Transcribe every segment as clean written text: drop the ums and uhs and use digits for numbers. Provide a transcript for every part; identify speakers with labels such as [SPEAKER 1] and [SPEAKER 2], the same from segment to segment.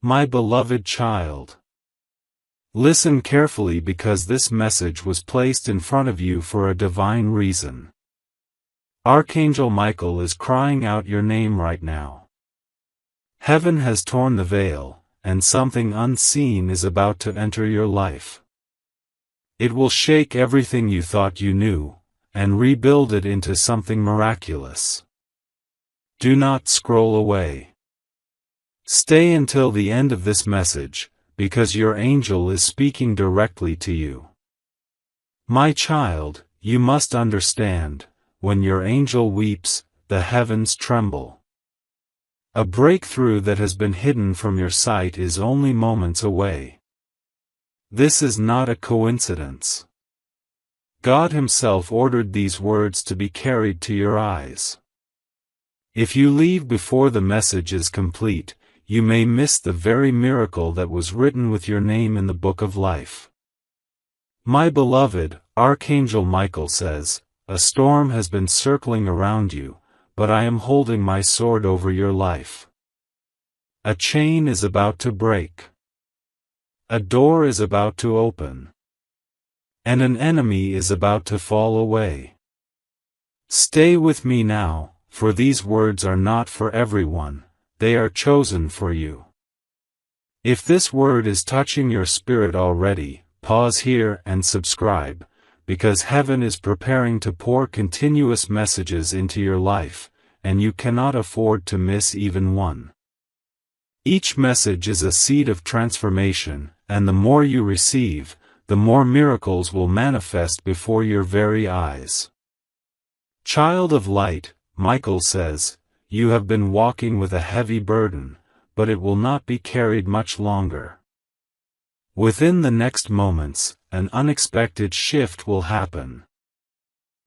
[SPEAKER 1] My beloved child, listen carefully because this message was placed in front of you for a divine reason. Archangel Michael is crying out your name right now. Heaven has torn the veil, and something unseen is about to enter your life. It will shake everything you thought you knew, and rebuild it into something miraculous. Do not scroll away. Stay until the end of this message, because your angel is speaking directly to you. My child, you must understand, when your angel weeps, the heavens tremble. A breakthrough that has been hidden from your sight is only moments away. This is not a coincidence. God Himself ordered these words to be carried to your eyes. If you leave before the message is complete, you may miss the very miracle that was written with your name in the book of life. My beloved, Archangel Michael says, a storm has been circling around you, but I am holding my sword over your life. A chain is about to break. A door is about to open. And an enemy is about to fall away. Stay with me now, for these words are not for everyone. They are chosen for you. If this word is touching your spirit already, pause here and subscribe, because heaven is preparing to pour continuous messages into your life, and you cannot afford to miss even one. Each message is a seed of transformation, and the more you receive, the more miracles will manifest before your very eyes. Child of light, Michael says, you have been walking with a heavy burden, but it will not be carried much longer. Within the next moments, an unexpected shift will happen.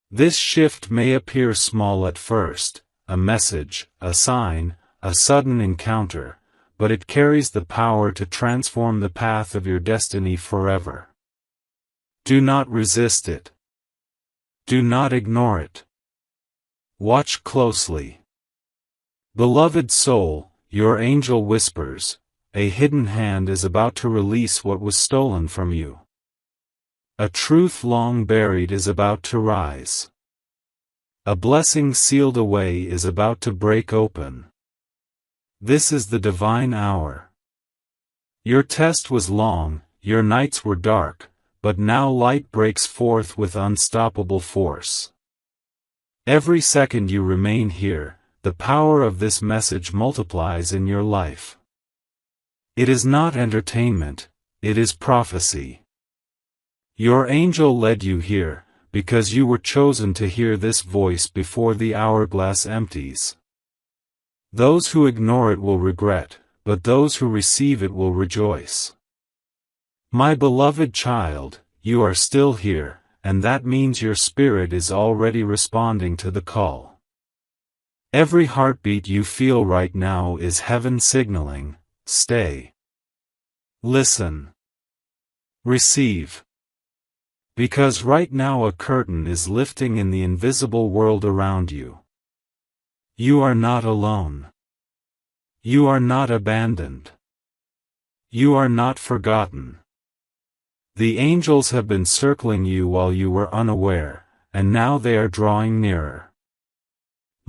[SPEAKER 1] This shift may appear small at first, a message, a sign, a sudden encounter, but it carries the power to transform the path of your destiny forever. Do not resist it. Do not ignore it. Watch closely. Beloved soul, your angel whispers, a hidden hand is about to release what was stolen from you. A truth long buried is about to rise. A blessing sealed away is about to break open. This is the divine hour. Your test was long, your nights were dark, but now light breaks forth with unstoppable force. Every second you remain here, the power of this message multiplies in your life. It is not entertainment, it is prophecy. Your angel led you here, because you were chosen to hear this voice before the hourglass empties. Those who ignore it will regret, but those who receive it will rejoice. My beloved child, you are still here, and that means your spirit is already responding to the call. Every heartbeat you feel right now is heaven signaling, stay. Listen. Receive. Because right now a curtain is lifting in the invisible world around you. You are not alone. You are not abandoned. You are not forgotten. The angels have been circling you while you were unaware, and now they are drawing nearer.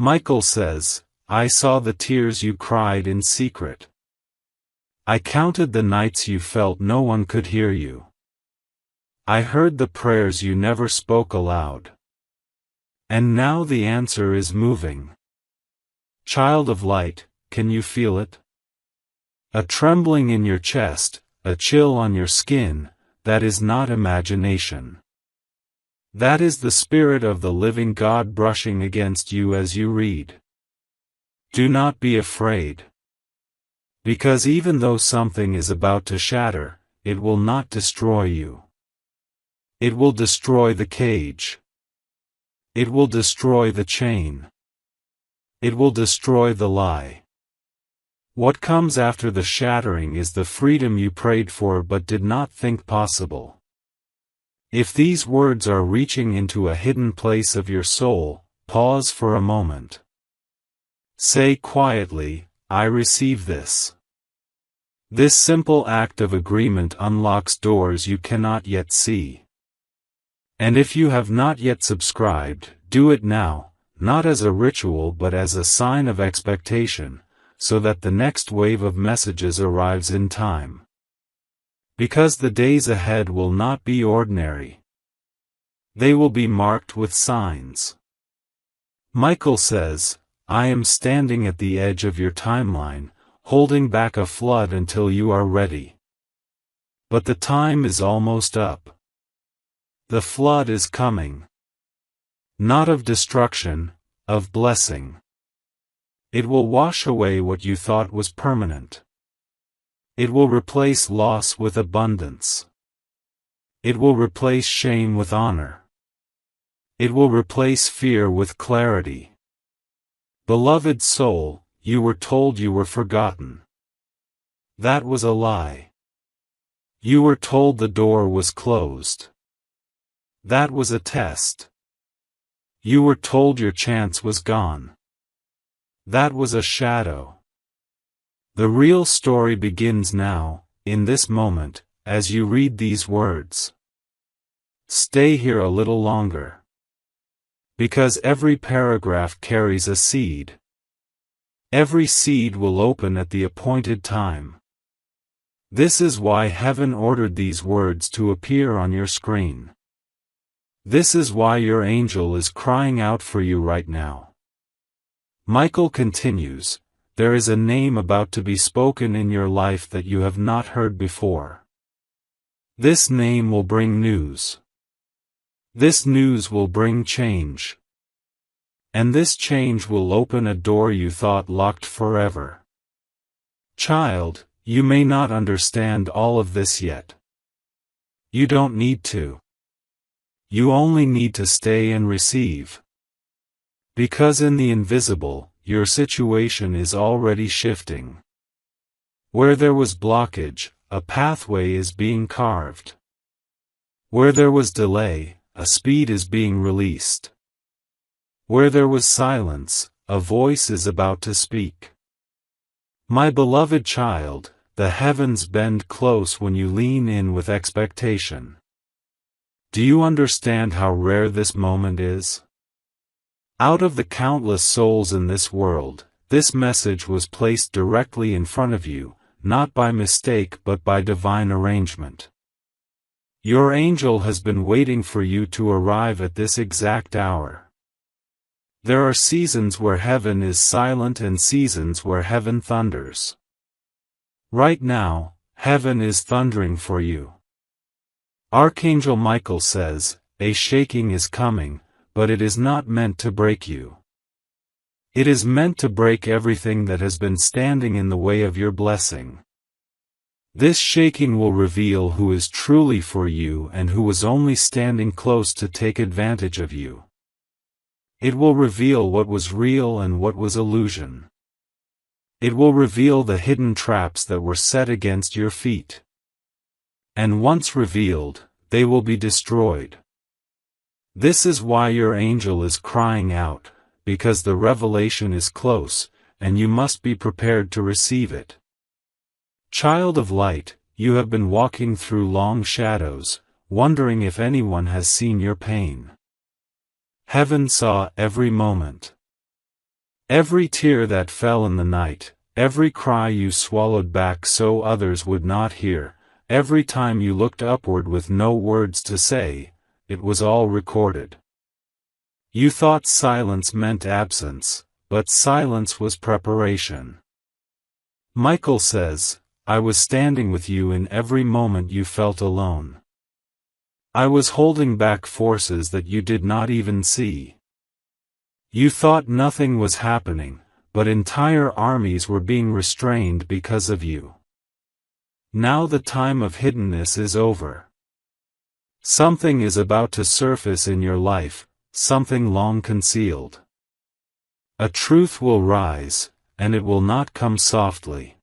[SPEAKER 1] Michael says, I saw the tears you cried in secret. I counted the nights you felt no one could hear you. I heard the prayers you never spoke aloud. And now the answer is moving. Child of light, can you feel it? A trembling in your chest, a chill on your skin, that is not imagination. That is the Spirit of the living God brushing against you as you read. Do not be afraid. Because even though something is about to shatter, it will not destroy you. It will destroy the cage. It will destroy the chain. It will destroy the lie. What comes after the shattering is the freedom you prayed for but did not think possible. If these words are reaching into a hidden place of your soul, pause for a moment. Say quietly, I receive this. This simple act of agreement unlocks doors you cannot yet see. And if you have not yet subscribed, do it now, not as a ritual but as a sign of expectation, so that the next wave of messages arrives in time. Because the days ahead will not be ordinary. They will be marked with signs. Michael says, I am standing at the edge of your timeline, holding back a flood until you are ready. But the time is almost up. The flood is coming. Not of destruction, of blessing. It will wash away what you thought was permanent. It will replace loss with abundance. It will replace shame with honor. It will replace fear with clarity. Beloved soul, you were told you were forgotten. That was a lie. You were told the door was closed. That was a test. You were told your chance was gone. That was a shadow. The real story begins now, in this moment, as you read these words. Stay here a little longer. Because every paragraph carries a seed. Every seed will open at the appointed time. This is why heaven ordered these words to appear on your screen. This is why your angel is crying out for you right now. Michael continues, there is a name about to be spoken in your life that you have not heard before. This name will bring news. This news will bring change. And this change will open a door you thought locked forever. Child, you may not understand all of this yet. You don't need to. You only need to stay and receive. Because in the invisible, your situation is already shifting. Where there was blockage, a pathway is being carved. Where there was delay, a speed is being released. Where there was silence, a voice is about to speak. My beloved child, the heavens bend close when you lean in with expectation. Do you understand how rare this moment is? Out of the countless souls in this world, this message was placed directly in front of you, not by mistake but by divine arrangement. Your angel has been waiting for you to arrive at this exact hour. There are seasons where heaven is silent and seasons where heaven thunders. Right now, heaven is thundering for you. Archangel Michael says, a shaking is coming, but it is not meant to break you. It is meant to break everything that has been standing in the way of your blessing. This shaking will reveal who is truly for you and who was only standing close to take advantage of you. It will reveal what was real and what was illusion. It will reveal the hidden traps that were set against your feet. And once revealed, they will be destroyed. This is why your angel is crying out, because the revelation is close, and you must be prepared to receive it. Child of light, you have been walking through long shadows, wondering if anyone has seen your pain. Heaven saw every moment. Every tear that fell in the night, every cry you swallowed back so others would not hear, every time you looked upward with no words to say, it was all recorded. You thought silence meant absence, but silence was preparation. Michael says, I was standing with you in every moment you felt alone. I was holding back forces that you did not even see. You thought nothing was happening, but entire armies were being restrained because of you. Now the time of hiddenness is over. Something is about to surface in your life, something long concealed. A truth will rise, and it will not come softly.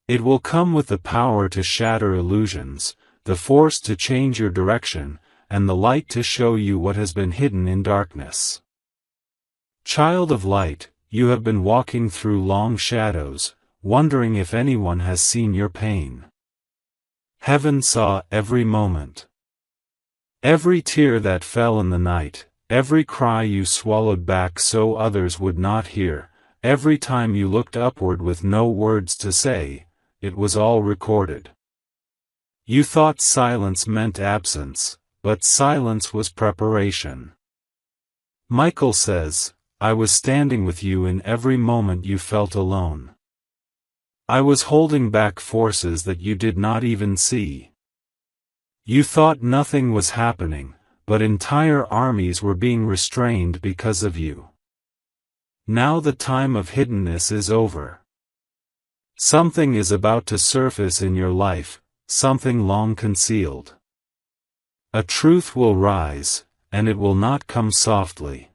[SPEAKER 1] It will come with the power to shatter illusions, the force to change your direction, and the light to show you what has been hidden in darkness. Child of light, you have been walking through long shadows, wondering if anyone has seen your pain. Heaven saw every moment. Every tear that fell in the night, every cry you swallowed back so others would not hear, every time you looked upward with no words to say, it was all recorded. You thought silence meant absence, but silence was preparation. Michael says, I was standing with you in every moment you felt alone. I was holding back forces that you did not even see. You thought nothing was happening, but entire armies were being restrained because of you. Now the time of hiddenness is over. Something is about to surface in your life, something long concealed. A truth will rise, and it will not come softly.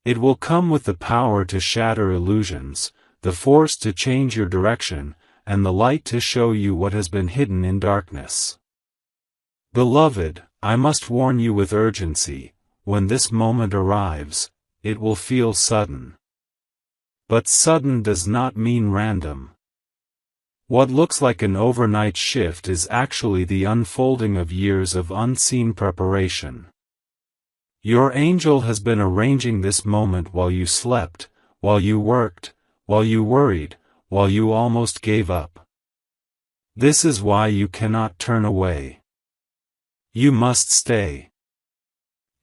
[SPEAKER 1] It will come with the power to shatter illusions, the force to change your direction, and the light to show you what has been hidden in darkness. Beloved, I must warn you with urgency, when this moment arrives, it will feel sudden. But sudden does not mean random. What looks like an overnight shift is actually the unfolding of years of unseen preparation. Your angel has been arranging this moment while you slept, while you worked, while you worried, while you almost gave up. This is why you cannot turn away. You must stay.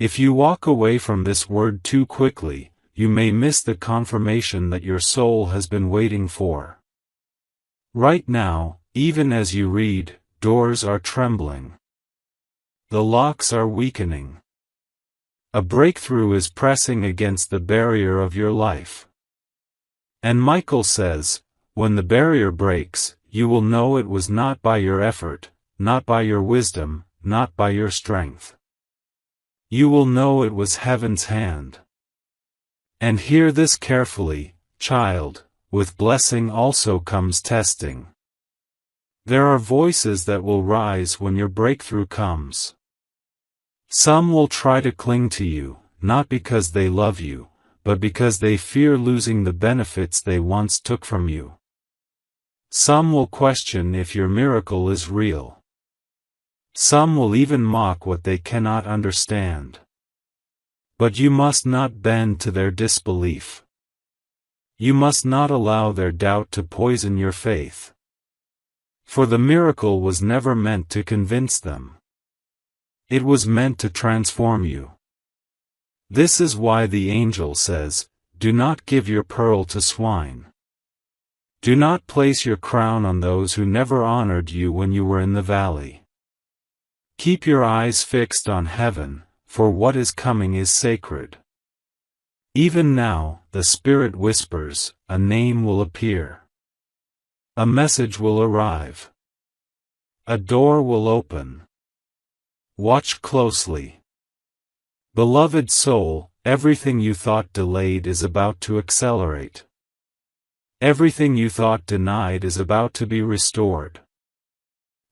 [SPEAKER 1] If you walk away from this word too quickly, you may miss the confirmation that your soul has been waiting for. Right now, even as you read, doors are trembling. The locks are weakening. A breakthrough is pressing against the barrier of your life. And Michael says, when the barrier breaks, you will know it was not by your effort, not by your wisdom, not by your strength. You will know it was heaven's hand. And hear this carefully, child, with blessing also comes testing. There are voices that will rise when your breakthrough comes. Some will try to cling to you, not because they love you, but because they fear losing the benefits they once took from you. Some will question if your miracle is real. Some will even mock what they cannot understand. But you must not bend to their disbelief. You must not allow their doubt to poison your faith. For the miracle was never meant to convince them. It was meant to transform you. This is why the angel says, do not give your pearl to swine. Do not place your crown on those who never honored you when you were in the valley. Keep your eyes fixed on heaven, for what is coming is sacred. Even now, the Spirit whispers, a name will appear. A message will arrive. A door will open. Watch closely. Beloved soul, everything you thought delayed is about to accelerate. Everything you thought denied is about to be restored.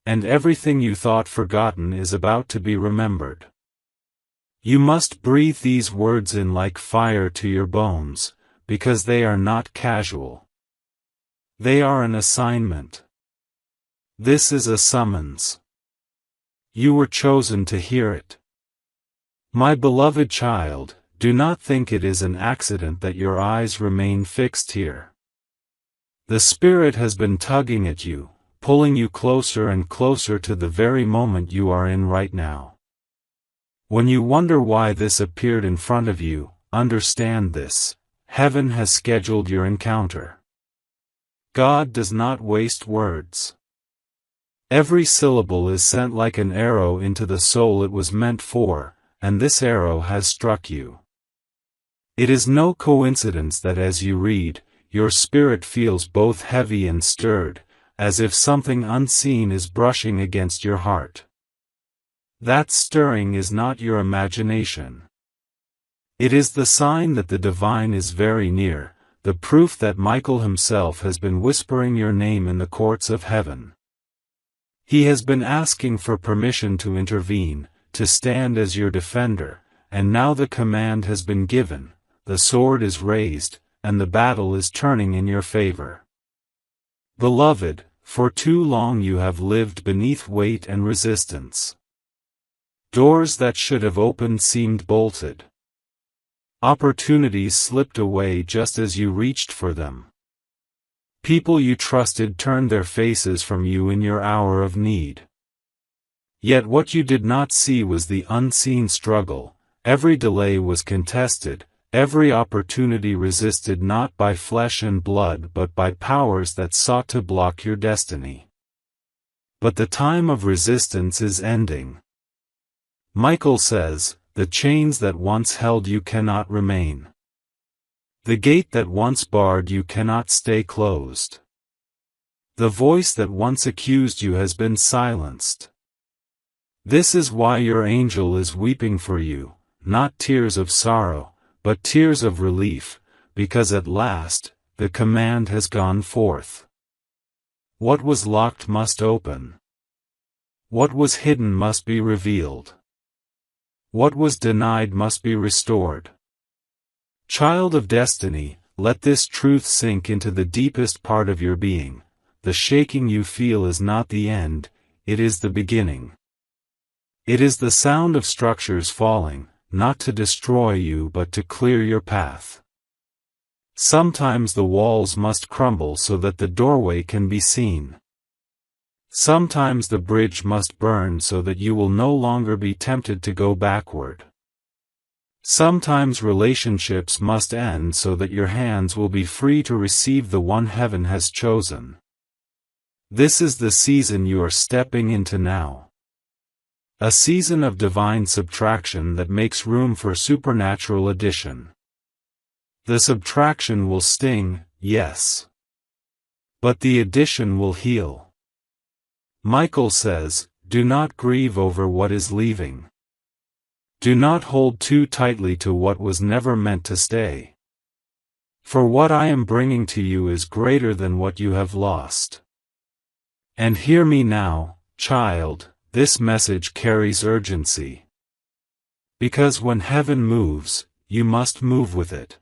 [SPEAKER 1] And everything you thought forgotten is about to be remembered. You must breathe these words in like fire to your bones, because they are not casual. They are an assignment. This is a summons. You were chosen to hear it. My beloved child, do not think it is an accident that your eyes remain fixed here. The Spirit has been tugging at you, pulling you closer and closer to the very moment you are in right now. When you wonder why this appeared in front of you, understand this: heaven has scheduled your encounter. God does not waste words. Every syllable is sent like an arrow into the soul it was meant for, and this arrow has struck you. It is no coincidence that as you read, your spirit feels both heavy and stirred, as if something unseen is brushing against your heart. That stirring is not your imagination. It is the sign that the divine is very near, the proof that Michael himself has been whispering your name in the courts of heaven. He has been asking for permission to intervene, to stand as your defender, and now the command has been given, the sword is raised, and the battle is turning in your favor. Beloved, for too long you have lived beneath weight and resistance. Doors that should have opened seemed bolted. Opportunities slipped away just as you reached for them. People you trusted turned their faces from you in your hour of need. Yet what you did not see was the unseen struggle. Every delay was contested, every opportunity resisted, not by flesh and blood but by powers that sought to block your destiny. But the time of resistance is ending. Michael says, the chains that once held you cannot remain. The gate that once barred you cannot stay closed. The voice that once accused you has been silenced. This is why your angel is weeping for you, not tears of sorrow, but tears of relief, because at last, the command has gone forth. What was locked must open. What was hidden must be revealed. What was denied must be restored. Child of destiny, let this truth sink into the deepest part of your being. The shaking you feel is not the end, it is the beginning. It is the sound of structures falling, not to destroy you but to clear your path. Sometimes the walls must crumble so that the doorway can be seen. Sometimes the bridge must burn so that you will no longer be tempted to go backward. Sometimes relationships must end so that your hands will be free to receive the one heaven has chosen. This is the season you are stepping into now. A season of divine subtraction that makes room for supernatural addition. The subtraction will sting, yes. But the addition will heal. Michael says, do not grieve over what is leaving. Do not hold too tightly to what was never meant to stay. For what I am bringing to you is greater than what you have lost. And hear me now, child, this message carries urgency. Because when heaven moves, you must move with it.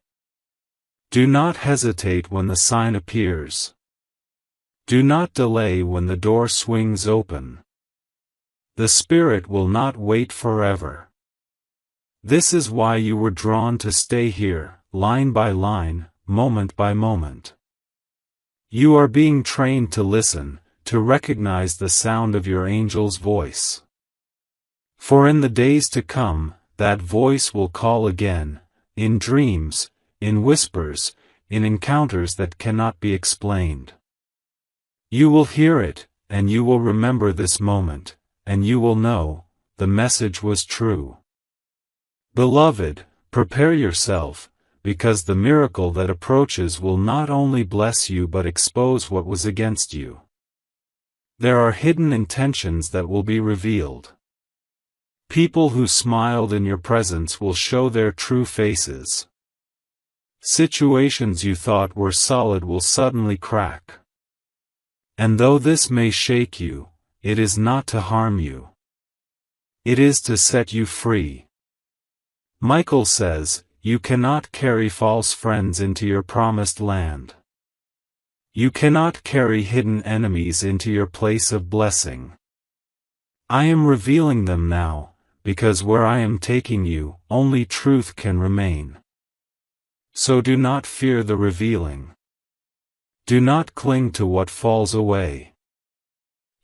[SPEAKER 1] Do not hesitate when the sign appears. Do not delay when the door swings open. The Spirit will not wait forever. This is why you were drawn to stay here, line by line, moment by moment. You are being trained to listen, to recognize the sound of your angel's voice. For in the days to come, that voice will call again, in dreams, in whispers, in encounters that cannot be explained. You will hear it, and you will remember this moment, and you will know, the message was true. Beloved, prepare yourself, because the miracle that approaches will not only bless you but expose what was against you. There are hidden intentions that will be revealed. People who smiled in your presence will show their true faces. Situations you thought were solid will suddenly crack. And though this may shake you, it is not to harm you. It is to set you free. Michael says, you cannot carry false friends into your promised land. You cannot carry hidden enemies into your place of blessing. I am revealing them now, because where I am taking you, only truth can remain. So do not fear the revealing. Do not cling to what falls away.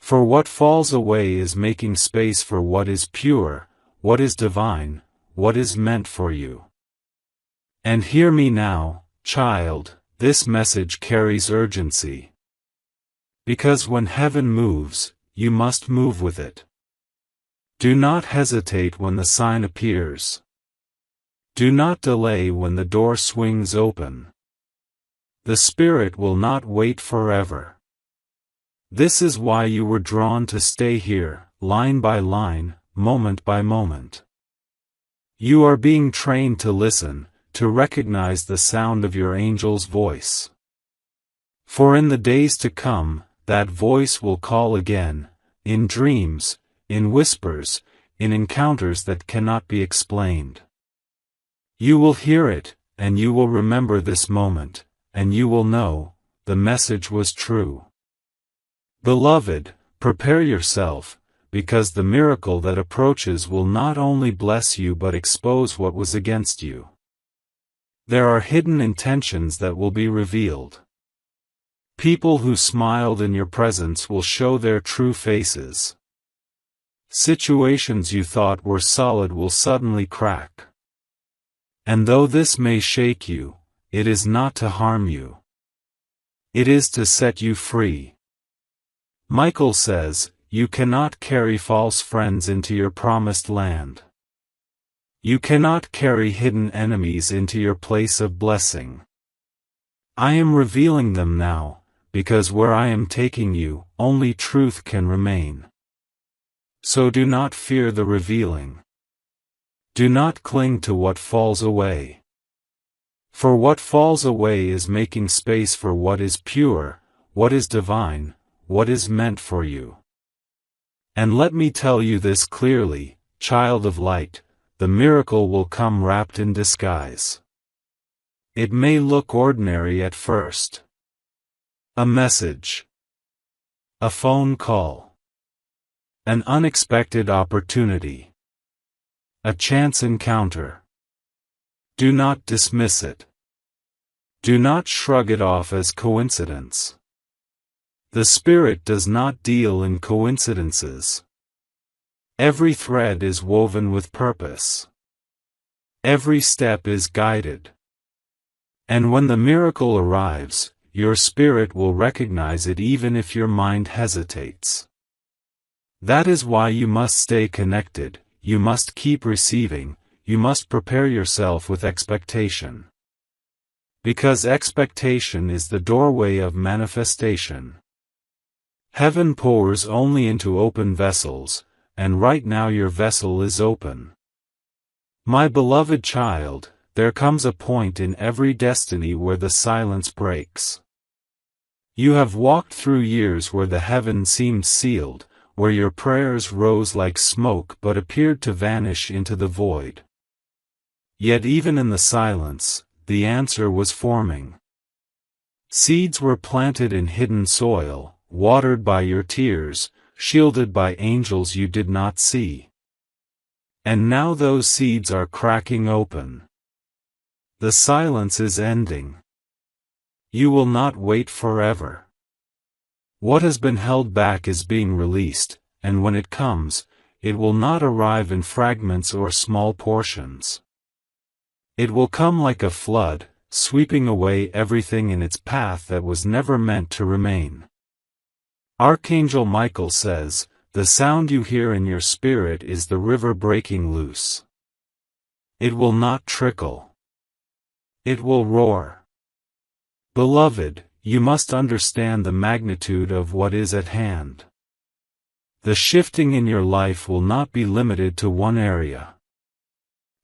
[SPEAKER 1] For what falls away is making space for what is pure, what is divine, what is meant for you. And hear me now, child, this message carries urgency. Because when heaven moves, you must move with it. Do not hesitate when the sign appears. Do not delay when the door swings open. The Spirit will not wait forever. This is why you were drawn to stay here, line by line, moment by moment. You are being trained to listen, to recognize the sound of your angel's voice. For in the days to come, that voice will call again, in dreams, in whispers, in encounters that cannot be explained. You will hear it, and you will remember this moment, and you will know, the message was true. Beloved, prepare yourself, because the miracle that approaches will not only bless you but expose what was against you. There are hidden intentions that will be revealed. People who smiled in your presence will show their true faces. Situations you thought were solid will suddenly crack. And though this may shake you, it is not to harm you. It is to set you free. Michael says, you cannot carry false friends into your promised land. You cannot carry hidden enemies into your place of blessing. I am revealing them now, because where I am taking you, only truth can remain. So do not fear the revealing. Do not cling to what falls away. For what falls away is making space for what is pure, what is divine, what is meant for you. And let me tell you this clearly, child of light, the miracle will come wrapped in disguise. It may look ordinary at first. A message. A phone call. An unexpected opportunity. A chance encounter. Do not dismiss it. Do not shrug it off as coincidence. The Spirit does not deal in coincidences. Every thread is woven with purpose. Every step is guided. And when the miracle arrives, your spirit will recognize it even if your mind hesitates. That is why you must stay connected, you must keep receiving, you must prepare yourself with expectation. Because expectation is the doorway of manifestation. Heaven pours only into open vessels, and right now your vessel is open. My beloved child, there comes a point in every destiny where the silence breaks. You have walked through years where the heavens seemed sealed, where your prayers rose like smoke but appeared to vanish into the void. Yet even in the silence, the answer was forming. Seeds were planted in hidden soil, watered by your tears, shielded by angels you did not see. And now those seeds are cracking open. The silence is ending. You will not wait forever. What has been held back is being released, and when it comes, it will not arrive in fragments or small portions. It will come like a flood, sweeping away everything in its path that was never meant to remain. Archangel Michael says, the sound you hear in your spirit is the river breaking loose. It will not trickle. It will roar. Beloved, you must understand the magnitude of what is at hand. The shifting in your life will not be limited to one area.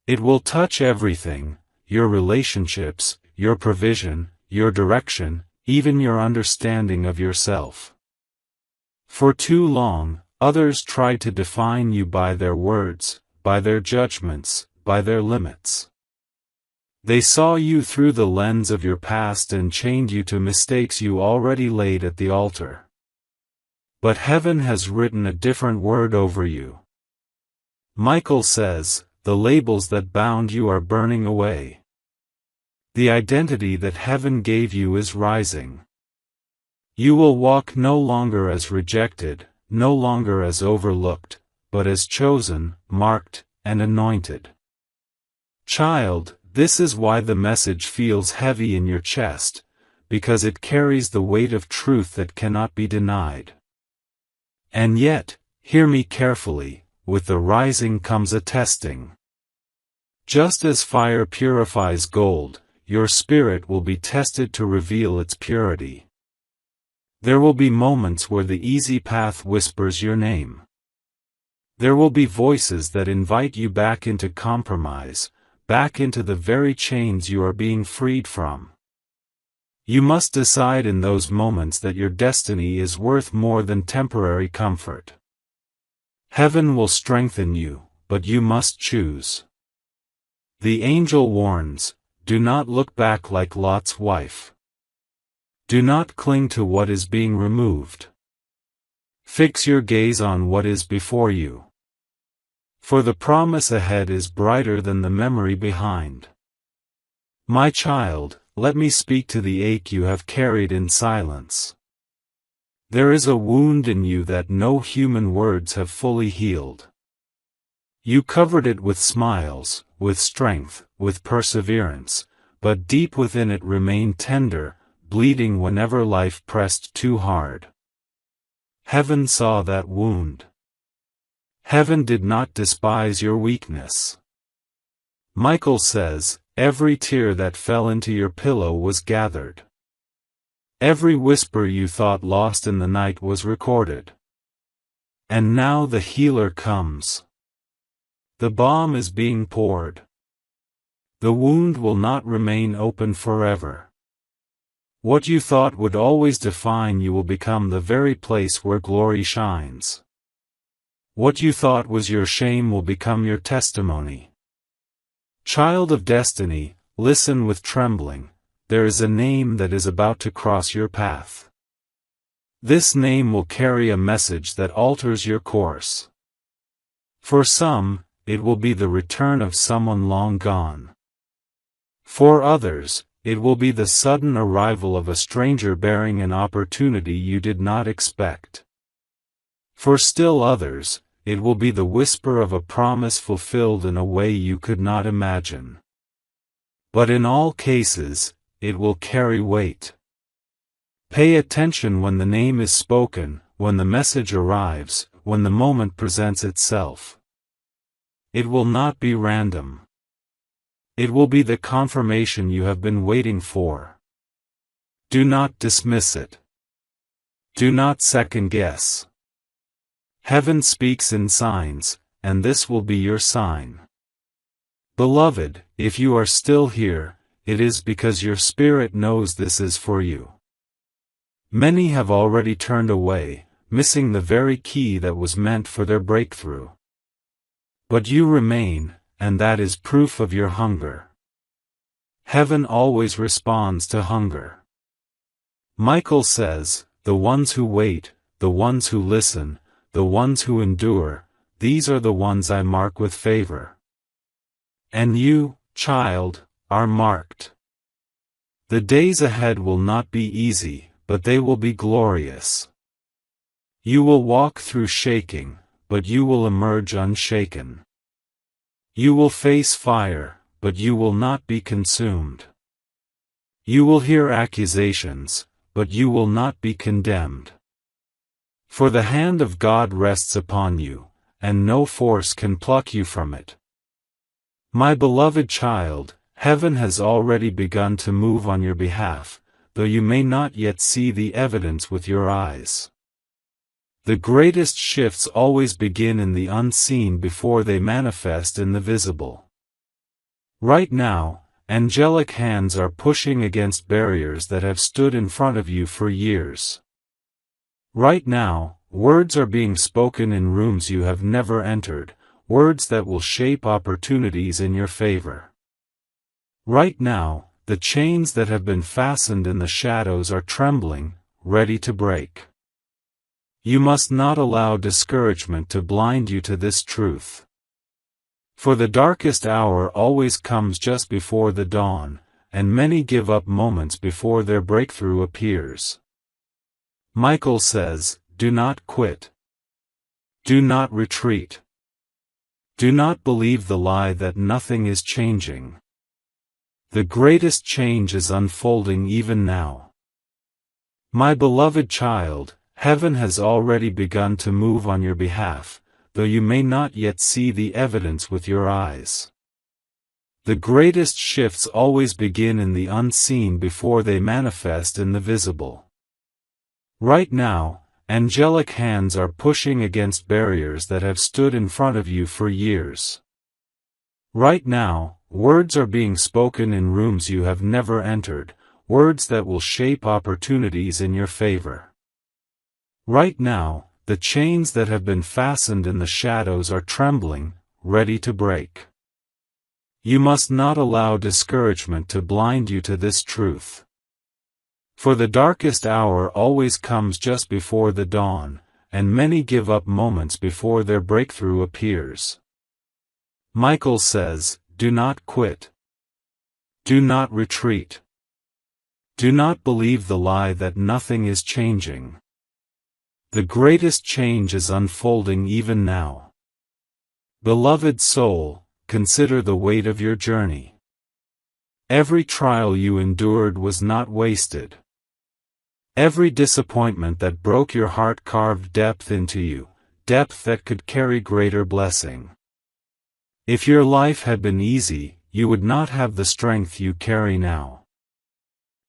[SPEAKER 1] It will touch everything, your relationships, your provision, your direction, even your understanding of yourself. For too long, others tried to define you by their words, by their judgments, by their limits. They saw you through the lens of your past and chained you to mistakes you already laid at the altar. But heaven has written a different word over you. Michael says, the labels that bound you are burning away. The identity that heaven gave you is rising. You will walk no longer as rejected, no longer as overlooked, but as chosen, marked, and anointed. Child, this is why the message feels heavy in your chest, because it carries the weight of truth that cannot be denied. And yet, hear me carefully, with the rising comes a testing. Just as fire purifies gold, your spirit will be tested to reveal its purity. There will be moments where the easy path whispers your name. There will be voices that invite you back into compromise, back into the very chains you are being freed from. You must decide in those moments that your destiny is worth more than temporary comfort. Heaven will strengthen you, but you must choose. The angel warns, do not look back like Lot's wife. Do not cling to what is being removed. Fix your gaze on what is before you. For the promise ahead is brighter than the memory behind. My child, let me speak to the ache you have carried in silence. There is a wound in you that no human words have fully healed. You covered it with smiles, with strength, with perseverance, but deep within it remained tender, bleeding whenever life pressed too hard. Heaven saw that wound. Heaven did not despise your weakness. Michael says, every tear that fell into your pillow was gathered. Every whisper you thought lost in the night was recorded. And now the healer comes. The balm is being poured. The wound will not remain open forever. What you thought would always define you will become the very place where glory shines. What you thought was your shame will become your testimony. Child of destiny, listen with trembling. There is a name that is about to cross your path. This name will carry a message that alters your course. For some, it will be the return of someone long gone. For others, it will be the sudden arrival of a stranger bearing an opportunity you did not expect. For still others, it will be the whisper of a promise fulfilled in a way you could not imagine. But in all cases, it will carry weight. Pay attention when the name is spoken, when the message arrives, when the moment presents itself. It will not be random. It will be the confirmation you have been waiting for. Do not dismiss it. Do not second guess. Heaven speaks in signs, and this will be your sign. Beloved, if you are still here, it is because your spirit knows this is for you. Many have already turned away, missing the very key that was meant for their breakthrough. But you remain, and that is proof of your hunger. Heaven always responds to hunger. Michael says, the ones who wait, the ones who listen, the ones who endure, these are the ones I mark with favor. And you, child, are marked. The days ahead will not be easy, but they will be glorious. You will walk through shaking, but you will emerge unshaken. You will face fire, but you will not be consumed. You will hear accusations, but you will not be condemned. For the hand of God rests upon you, and no force can pluck you from it. My beloved child, heaven has already begun to move on your behalf, though you may not yet see the evidence with your eyes. The greatest shifts always begin in the unseen before they manifest in the visible. Right now, angelic hands are pushing against barriers that have stood in front of you for years. Right now, words are being spoken in rooms you have never entered, words that will shape opportunities in your favor. Right now, the chains that have been fastened in the shadows are trembling, ready to break. You must not allow discouragement to blind you to this truth. For the darkest hour always comes just before the dawn, and many give up moments before their breakthrough appears. Michael says, do not quit. Do not retreat. Do not believe the lie that nothing is changing. The greatest change is unfolding even now. My beloved child, heaven has already begun to move on your behalf, though you may not yet see the evidence with your eyes. The greatest shifts always begin in the unseen before they manifest in the visible. Right now, angelic hands are pushing against barriers that have stood in front of you for years. Right now, words are being spoken in rooms you have never entered, words that will shape opportunities in your favor. Right now, the chains that have been fastened in the shadows are trembling, ready to break. You must not allow discouragement to blind you to this truth. For the darkest hour always comes just before the dawn, and many give up moments before their breakthrough appears. Michael says, do not quit. Do not retreat. Do not believe the lie that nothing is changing. The greatest change is unfolding even now. Beloved soul, consider the weight of your journey. Every trial you endured was not wasted. Every disappointment that broke your heart carved depth into you, depth that could carry greater blessing. If your life had been easy, you would not have the strength you carry now.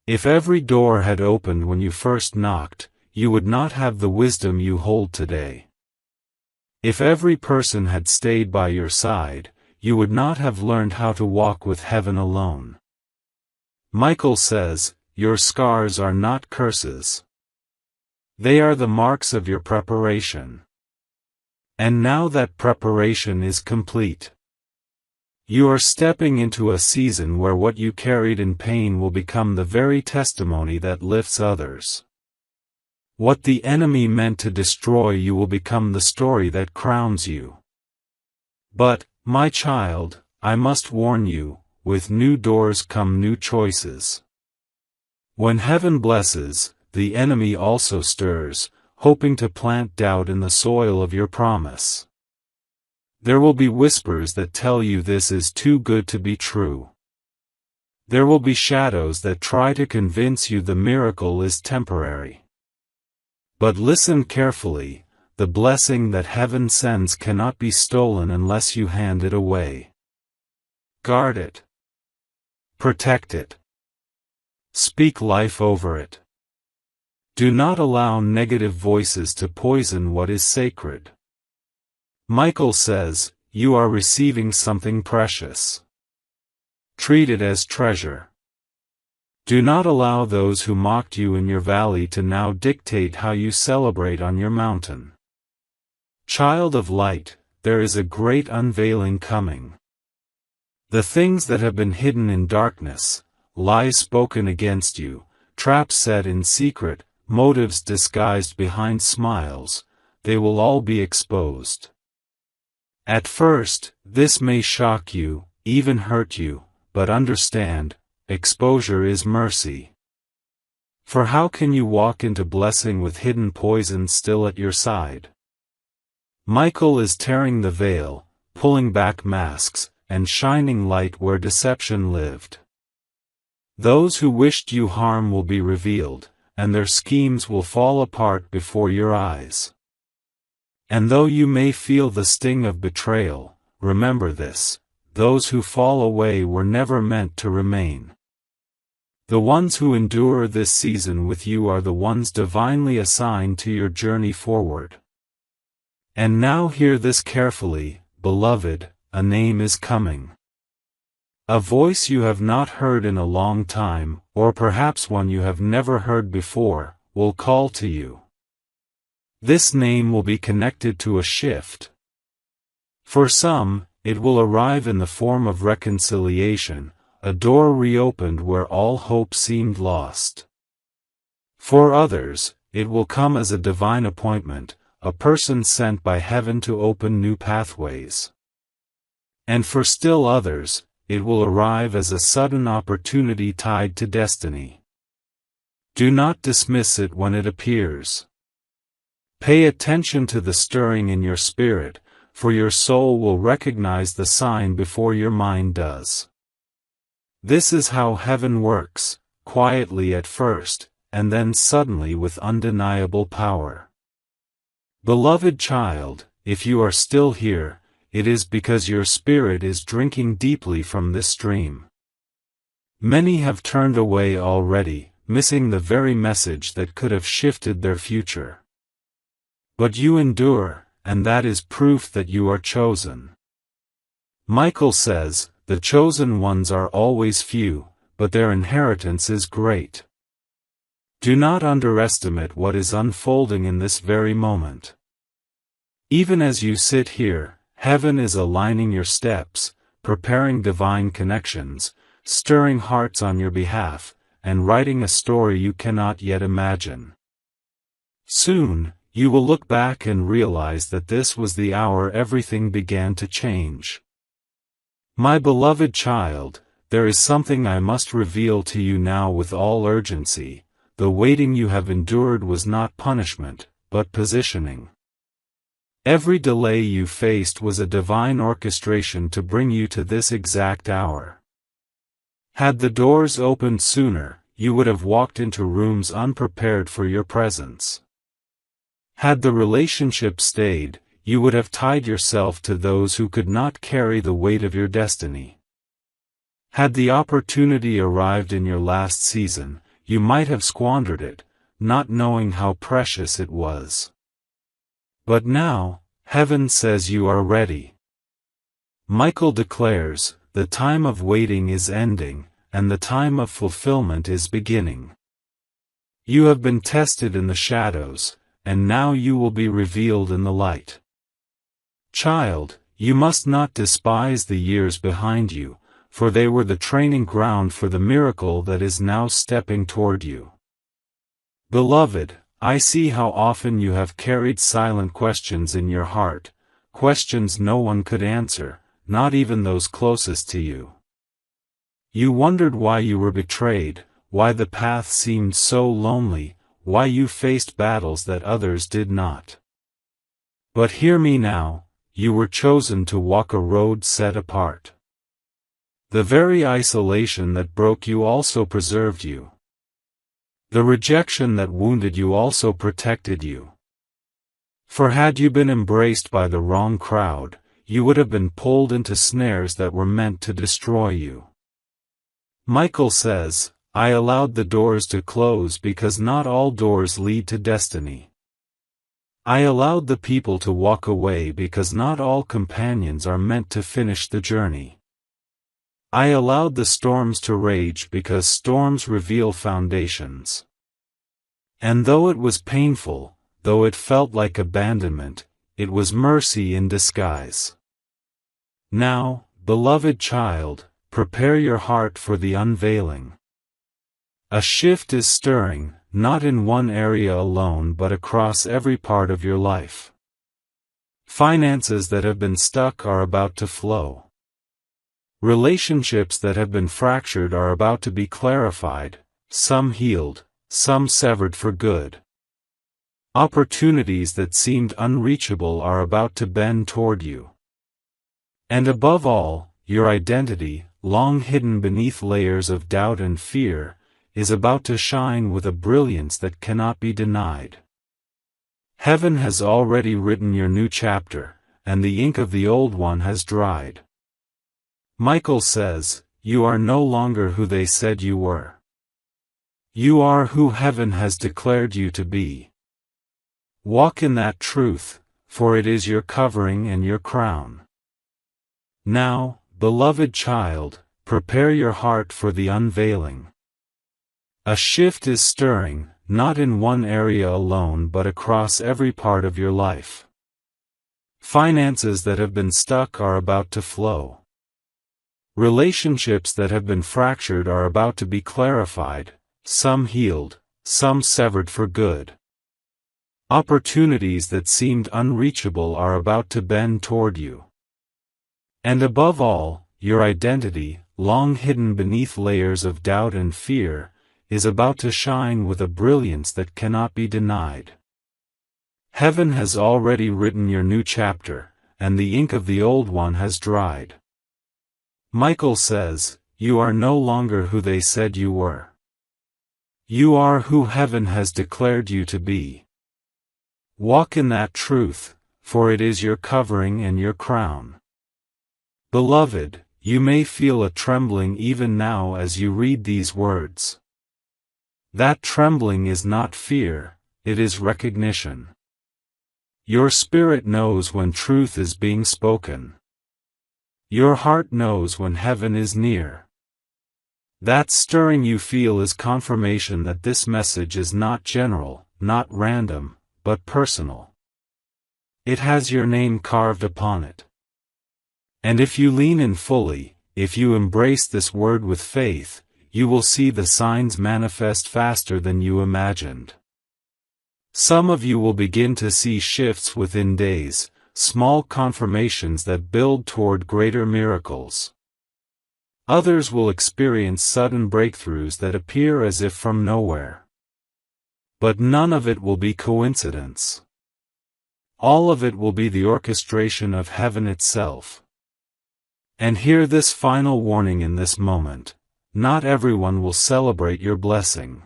[SPEAKER 1] If every door had opened when you first knocked, you would not have the wisdom you hold today. If every person had stayed by your side, you would not have learned how to walk with heaven alone. Michael says, your scars are not curses. They are the marks of your preparation. And now that preparation is complete, you are stepping into a season where what you carried in pain will become the very testimony that lifts others. What the enemy meant to destroy you will become the story that crowns you. But, my child, I must warn you, with new doors come new choices. When heaven blesses, the enemy also stirs, hoping to plant doubt in the soil of your promise. There will be whispers that tell you this is too good to be true. There will be shadows that try to convince you the miracle is temporary. But listen carefully, the blessing that heaven sends cannot be stolen unless you hand it away. Guard it. Protect it. Speak life over it. Do not allow negative voices to poison what is sacred. Michael says, you are receiving something precious. Treat it as treasure. Do not allow those who mocked you in your valley to now dictate how you celebrate on your mountain. Child of light, there is a great unveiling coming. The things that have been hidden in darkness, lies spoken against you, traps set in secret, motives disguised behind smiles, they will all be exposed. At first, this may shock you, even hurt you, but understand, exposure is mercy. For how can you walk into blessing with hidden poison still at your side? Michael is tearing the veil, pulling back masks, and shining light where deception lived. Those who wished you harm will be revealed, and their schemes will fall apart before your eyes. And though you may feel the sting of betrayal, remember this, those who fall away were never meant to remain. The ones who endure this season with you are the ones divinely assigned to your journey forward. And now hear this carefully, beloved, a name is coming. A voice you have not heard in a long time, or perhaps one you have never heard before, will call to you. This name will be connected to a shift. For some, it will arrive in the form of reconciliation, a door reopened where all hope seemed lost. For others, it will come as a divine appointment, a person sent by heaven to open new pathways. And for still others, it will arrive as a sudden opportunity tied to destiny. Do not dismiss it when it appears. Pay attention to the stirring in your spirit, for your soul will recognize the sign before your mind does. This is how heaven works, quietly at first, and then suddenly with undeniable power. Beloved child, if you are still here, it is because your spirit is drinking deeply from this stream. Many have turned away already, missing the very message that could have shifted their future. But you endure, and that is proof that you are chosen. Michael says, the chosen ones are always few, but their inheritance is great. Do not underestimate what is unfolding in this very moment. Even as you sit here, heaven is aligning your steps, preparing divine connections, stirring hearts on your behalf, and writing a story you cannot yet imagine. Soon, you will look back and realize that this was the hour everything began to change. My beloved child, there is something I must reveal to you now with all urgency. The waiting you have endured was not punishment, but positioning. Every delay you faced was a divine orchestration to bring you to this exact hour. Had the doors opened sooner, you would have walked into rooms unprepared for your presence. Had the relationship stayed, you would have tied yourself to those who could not carry the weight of your destiny. Had the opportunity arrived in your last season, you might have squandered it, not knowing how precious it was. But now, heaven says you are ready. Michael declares, the time of waiting is ending, and the time of fulfillment is beginning. You have been tested in the shadows, and now you will be revealed in the light. Child, you must not despise the years behind you, for they were the training ground for the miracle that is now stepping toward you. Beloved, I see how often you have carried silent questions in your heart, questions no one could answer, not even those closest to you. You wondered why you were betrayed, why the path seemed so lonely, why you faced battles that others did not. But hear me now, you were chosen to walk a road set apart. The very isolation that broke you also preserved you. The rejection that wounded you also protected you. For had you been embraced by the wrong crowd, you would have been pulled into snares that were meant to destroy you. Michael says, I allowed the doors to close because not all doors lead to destiny. I allowed the people to walk away because not all companions are meant to finish the journey. I allowed the storms to rage because storms reveal foundations. And though it was painful, though it felt like abandonment, it was mercy in disguise. Now, beloved child, prepare your heart for the unveiling. A shift is stirring, not in one area alone but across every part of your life. Finances that have been stuck are about to flow. Relationships that have been fractured are about to be clarified, some healed, some severed for good. Opportunities that seemed unreachable are about to bend toward you. And above all, your identity, long hidden beneath layers of doubt and fear, is about to shine with a brilliance that cannot be denied. Heaven has already written your new chapter, and the ink of the old one has dried. Michael says, you are no longer who they said you were. You are who heaven has declared you to be. Walk in that truth, for it is your covering and your crown. Now, beloved child, prepare your heart for the unveiling. A shift is stirring, not in one area alone but across every part of your life. Finances that have been stuck are about to flow. Relationships that have been fractured are about to be clarified, some healed, some severed for good. Opportunities that seemed unreachable are about to bend toward you. And above all, your identity, long hidden beneath layers of doubt and fear, is about to shine with a brilliance that cannot be denied. Heaven has already written your new chapter, and the ink of the old one has dried. Michael says, you are no longer who they said you were. You are who heaven has declared you to be. Walk in that truth, for it is your covering and your crown. Beloved, you may feel a trembling even now as you read these words. That trembling is not fear, it is recognition. Your spirit knows when truth is being spoken. Your heart knows when heaven is near. That stirring you feel is confirmation that this message is not general, not random, but personal. It has your name carved upon it. And if you lean in fully, if you embrace this word with faith, you will see the signs manifest faster than you imagined. Some of you will begin to see shifts within days, small confirmations that build toward greater miracles. Others will experience sudden breakthroughs that appear as if from nowhere. But none of it will be coincidence. All of it will be the orchestration of heaven itself. And hear this final warning in this moment: not everyone will celebrate your blessing.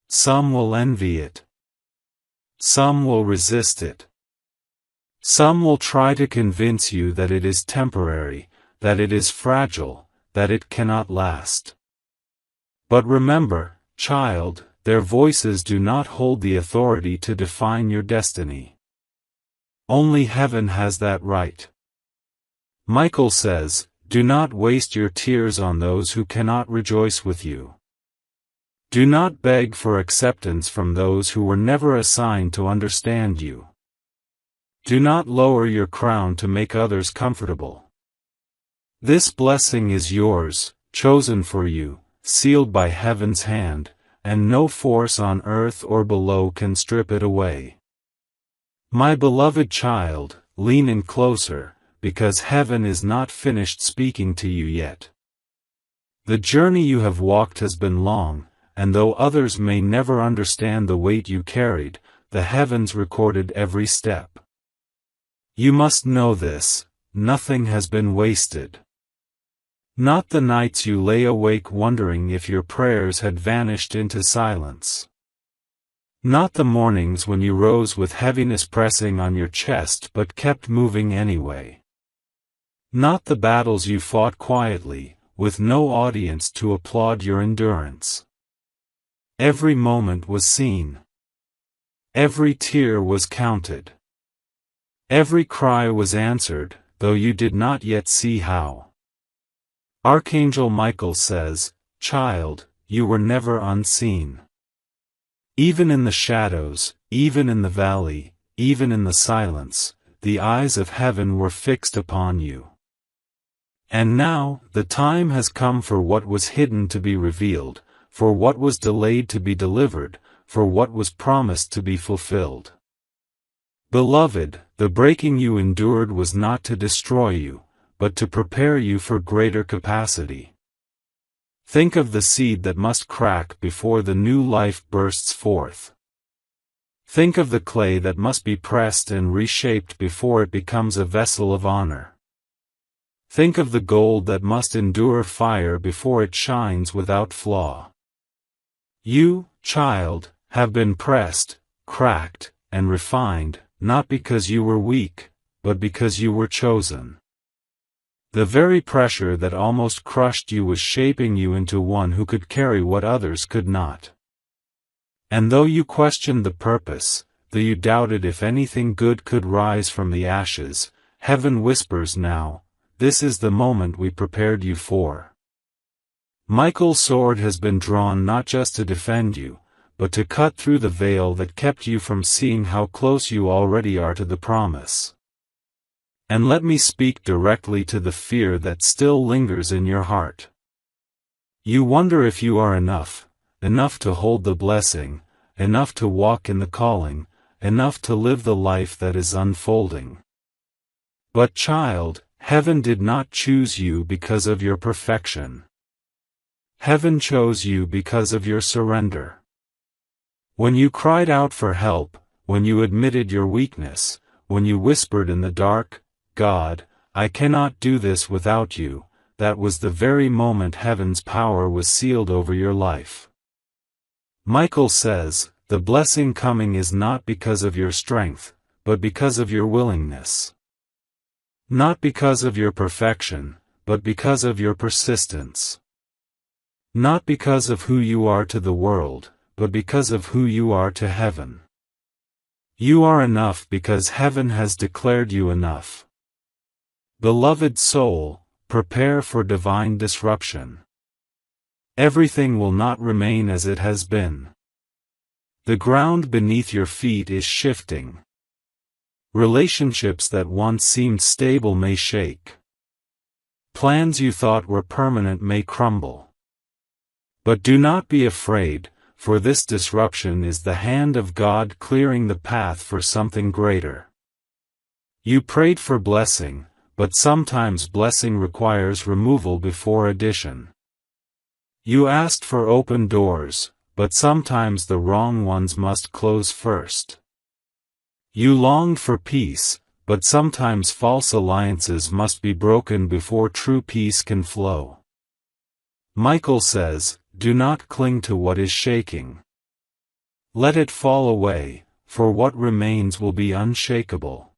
[SPEAKER 1] Some will envy it. Some will resist it. Some will try to convince you that it is temporary, that it is fragile, that it cannot last. But remember, child, their voices do not hold the authority to define your destiny. Only heaven has that right. Michael says, "Do not waste your tears on those who cannot rejoice with you. Do not beg for acceptance from those who were never assigned to understand you. Do not lower your crown to make others comfortable. This blessing is yours, chosen for you, sealed by heaven's hand, and no force on earth or below can strip it away. My beloved child, lean in closer, because heaven is not finished speaking to you yet. The journey you have walked has been long, and though others may never understand the weight you carried, the heavens recorded every step. You must know this: nothing has been wasted. Not the nights you lay awake wondering if your prayers had vanished into silence. Not the mornings when you rose with heaviness pressing on your chest but kept moving anyway. Not the battles you fought quietly, with no audience to applaud your endurance. Every moment was seen. Every tear was counted. Every cry was answered, though you did not yet see how. Archangel Michael says, "Child, you were never unseen. Even in the shadows, even in the valley, even in the silence, the eyes of heaven were fixed upon you. And now, the time has come for what was hidden to be revealed, for what was delayed to be delivered, for what was promised to be fulfilled." Beloved, the breaking you endured was not to destroy you, but to prepare you for greater capacity. Think of the seed that must crack before the new life bursts forth. Think of the clay that must be pressed and reshaped before it becomes a vessel of honor. Think of the gold that must endure fire before it shines without flaw. You, child, have been pressed, cracked, and refined, not because you were weak, but because you were chosen. The very pressure that almost crushed you was shaping you into one who could carry what others could not. And though you questioned the purpose, though you doubted if anything good could rise from the ashes, heaven whispers now, "This is the moment we prepared you for." Michael's sword has been drawn not just to defend you, but to cut through the veil that kept you from seeing how close you already are to the promise. And let me speak directly to the fear that still lingers in your heart. You wonder if you are enough to hold the blessing, enough to walk in the calling, enough to live the life that is unfolding. But child, heaven did not choose you because of your perfection. Heaven chose you because of your surrender. When you cried out for help, when you admitted your weakness, when you whispered in the dark, "God, I cannot do this without you," that was the very moment heaven's power was sealed over your life. Michael says, "The blessing coming is not because of your strength, but because of your willingness. Not because of your perfection, but because of your persistence. Not because of who you are to the world, but because of who you are to heaven. You are enough because heaven has declared you enough." Beloved soul, prepare for divine disruption. Everything will not remain as it has been. The ground beneath your feet is shifting. Relationships that once seemed stable may shake. Plans you thought were permanent may crumble. But do not be afraid, for this disruption is the hand of God clearing the path for something greater. You prayed for blessing, but sometimes blessing requires removal before addition. You asked for open doors, but sometimes the wrong ones must close first. You longed for peace, but sometimes false alliances must be broken before true peace can flow. Michael says, do not cling to what is shaking. Let it fall away, for what remains will be unshakable.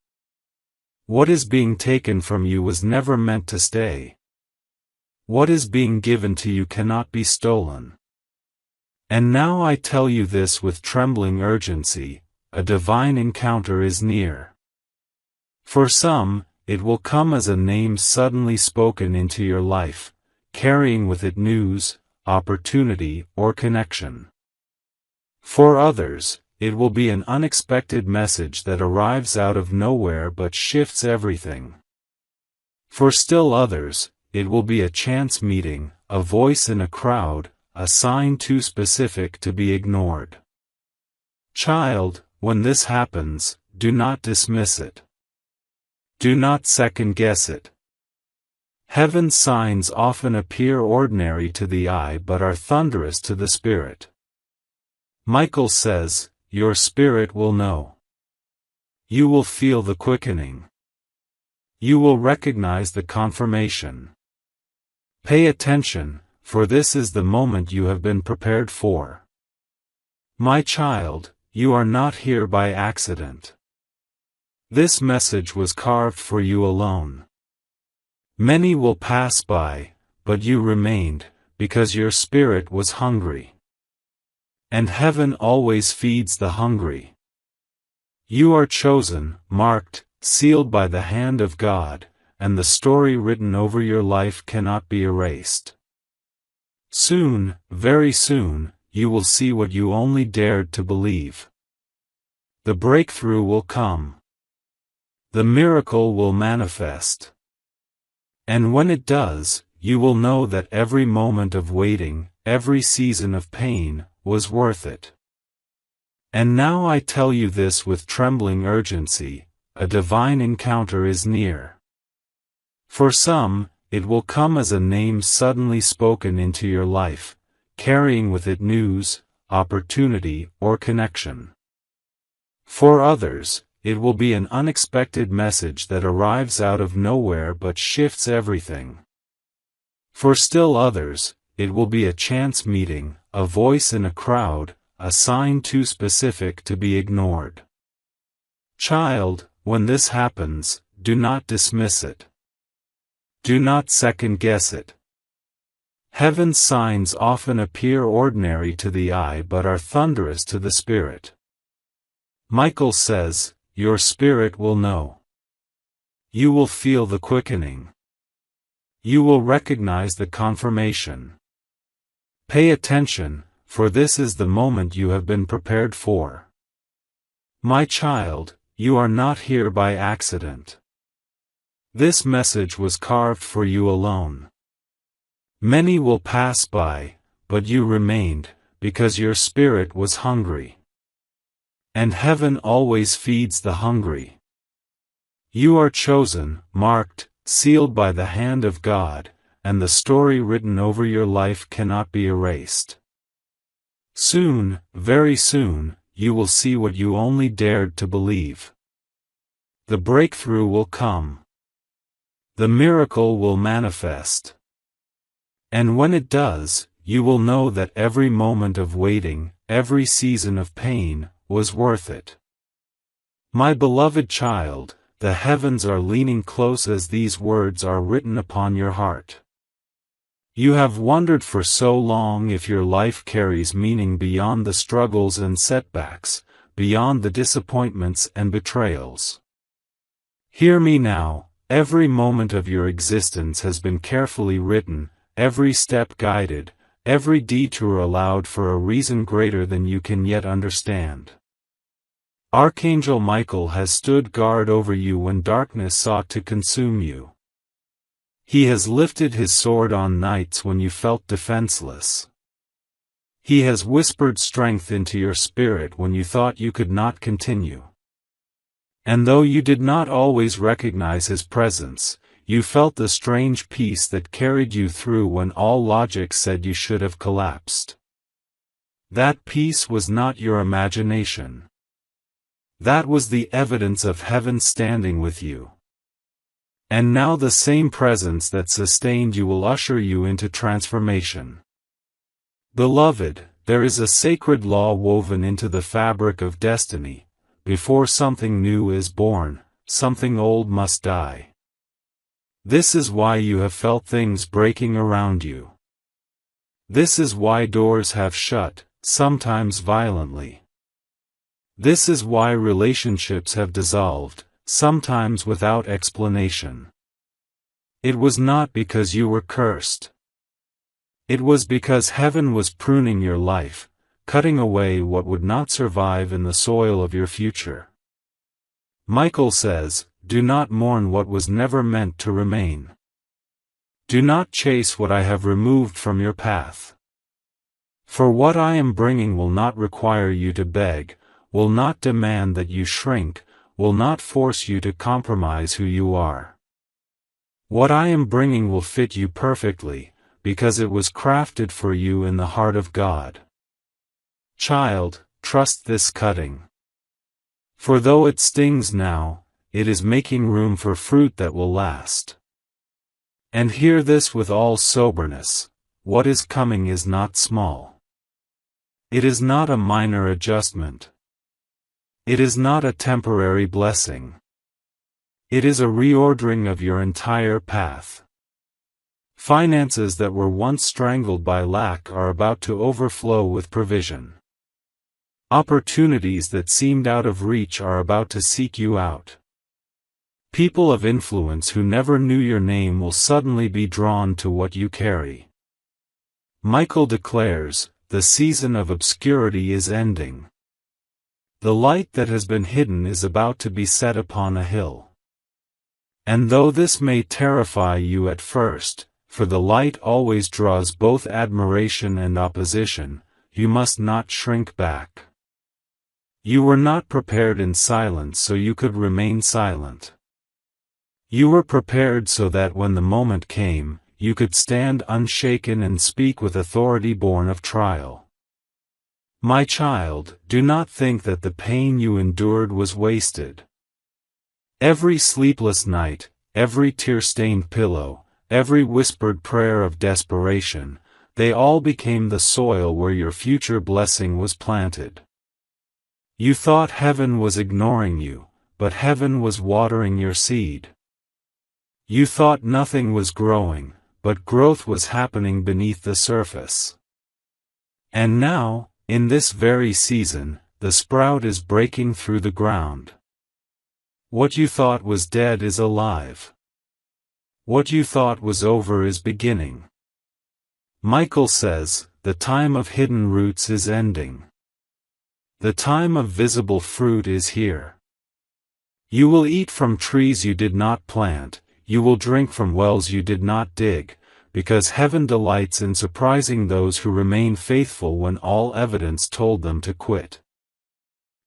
[SPEAKER 1] What is being taken from you was never meant to stay. What is being given to you cannot be stolen. And now I tell you this with trembling urgency, a divine encounter is near. For some, it will come as a name suddenly spoken into your life, carrying with it news, opportunity, or connection. For others, it will be an unexpected message that arrives out of nowhere but shifts everything. For still others, it will be a chance meeting, a voice in a crowd, a sign too specific to be ignored. Child, when this happens, do not dismiss it. Do not second-guess it. Heaven's signs often appear ordinary to the eye but are thunderous to the spirit. Michael says, your spirit will know. You will feel the quickening. You will recognize the confirmation. Pay attention, for this is the moment you have been prepared for. My child, you are not here by accident. This message was carved for you alone. Many will pass by, but you remained, because your spirit was hungry. And heaven always feeds the hungry. You are chosen, marked, sealed by the hand of God, and the story written over your life cannot be erased. Soon, very soon, you will see what you only dared to believe. The breakthrough will come. The miracle will manifest. And when it does, you will know that every moment of waiting, every season of pain, was worth it. And now I tell you this with trembling urgency, a divine encounter is near. For some, it will come as a name suddenly spoken into your life, carrying with it news, opportunity, or connection. For others, it will be an unexpected message that arrives out of nowhere but shifts everything. For still others, it will be a chance meeting, a voice in a crowd, a sign too specific to be ignored. Child, when this happens, do not dismiss it. Do not second-guess it. Heaven's signs often appear ordinary to the eye but are thunderous to the spirit. Michael says, your spirit will know. You will feel the quickening. You will recognize the confirmation. Pay attention, for this is the moment you have been prepared for. My child, you are not here by accident. This message was carved for you alone. Many will pass by, but you remained, because your spirit was hungry. And heaven always feeds the hungry. You are chosen, marked, sealed by the hand of God, and the story written over your life cannot be erased. Soon, very soon, you will see what you only dared to believe. The breakthrough will come. The miracle will manifest. And when it does, you will know that every moment of waiting, every season of pain, was worth it. My beloved child, the heavens are leaning close as these words are written upon your heart. You have wondered for so long if your life carries meaning beyond the struggles and setbacks, beyond the disappointments and betrayals. Hear me now, every moment of your existence has been carefully written, every step guided, every detour allowed for a reason greater than you can yet understand. Archangel Michael has stood guard over you when darkness sought to consume you. He has lifted his sword on nights when you felt defenseless. He has whispered strength into your spirit when you thought you could not continue. And though you did not always recognize His presence, you felt the strange peace that carried you through when all logic said you should have collapsed. That peace was not your imagination. That was the evidence of heaven standing with you. And now the same presence that sustained you will usher you into transformation. Beloved, there is a sacred law woven into the fabric of destiny. Before something new is born, something old must die. This is why you have felt things breaking around you. This is why doors have shut, sometimes violently. This is why relationships have dissolved, sometimes without explanation. It was not because you were cursed. It was because heaven was pruning your life, cutting away what would not survive in the soil of your future. Michael says, do not mourn what was never meant to remain. Do not chase what I have removed from your path. For what I am bringing will not require you to beg, will not demand that you shrink, will not force you to compromise who you are. What I am bringing will fit you perfectly, because it was crafted for you in the heart of God. Child, trust this cutting. For though it stings now, it is making room for fruit that will last. And hear this with all soberness, what is coming is not small. It is not a minor adjustment. It is not a temporary blessing. It is a reordering of your entire path. Finances that were once strangled by lack are about to overflow with provision. Opportunities that seemed out of reach are about to seek you out. People of influence who never knew your name will suddenly be drawn to what you carry. Michael declares, the season of obscurity is ending. The light that has been hidden is about to be set upon a hill. And though this may terrify you at first, for the light always draws both admiration and opposition, you must not shrink back. You were not prepared in silence so you could remain silent. You were prepared so that when the moment came, you could stand unshaken and speak with authority born of trial. My child, do not think that the pain you endured was wasted. Every sleepless night, every tear-stained pillow, every whispered prayer of desperation, they all became the soil where your future blessing was planted. You thought heaven was ignoring you, but heaven was watering your seed. You thought nothing was growing, but growth was happening beneath the surface. And now, in this very season, the sprout is breaking through the ground. What you thought was dead is alive. What you thought was over is beginning. Michael says, the time of hidden roots is ending. The time of visible fruit is here. You will eat from trees you did not plant, you will drink from wells you did not dig, because heaven delights in surprising those who remain faithful when all evidence told them to quit.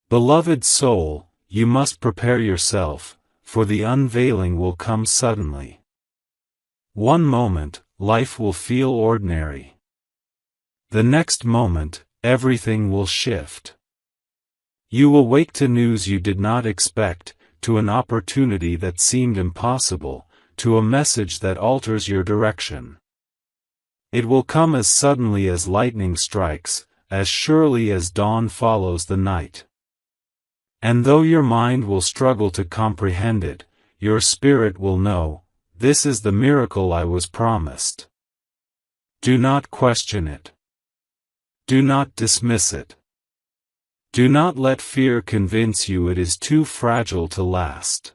[SPEAKER 1] Beloved soul, you must prepare yourself, for the unveiling will come suddenly. One moment, life will feel ordinary. The next moment, everything will shift. You will wake to news you did not expect, to an opportunity that seemed impossible, to a message that alters your direction. It will come as suddenly as lightning strikes, as surely as dawn follows the night. And though your mind will struggle to comprehend it, your spirit will know, this is the miracle I was promised. Do not question it. Do not dismiss it. Do not let fear convince you it is too fragile to last.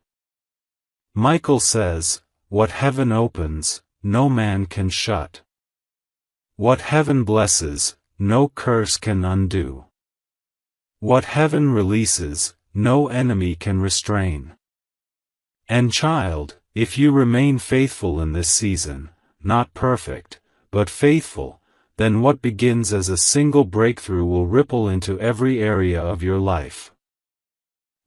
[SPEAKER 1] Michael says, what heaven opens, no man can shut. What heaven blesses, no curse can undo. What heaven releases, no enemy can restrain. And child, if you remain faithful in this season, not perfect, but faithful, then what begins as a single breakthrough will ripple into every area of your life.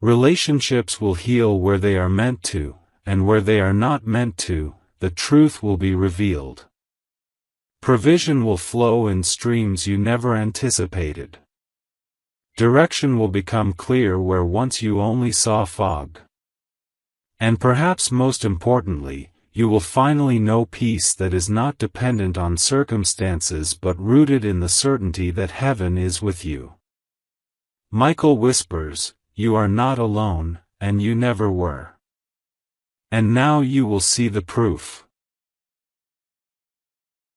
[SPEAKER 1] Relationships will heal where they are meant to, and where they are not meant to, the truth will be revealed. Provision will flow in streams you never anticipated. Direction will become clear where once you only saw fog. And perhaps most importantly, you will finally know peace that is not dependent on circumstances but rooted in the certainty that heaven is with you. Michael whispers, "You are not alone, and you never were. And now you will see the proof."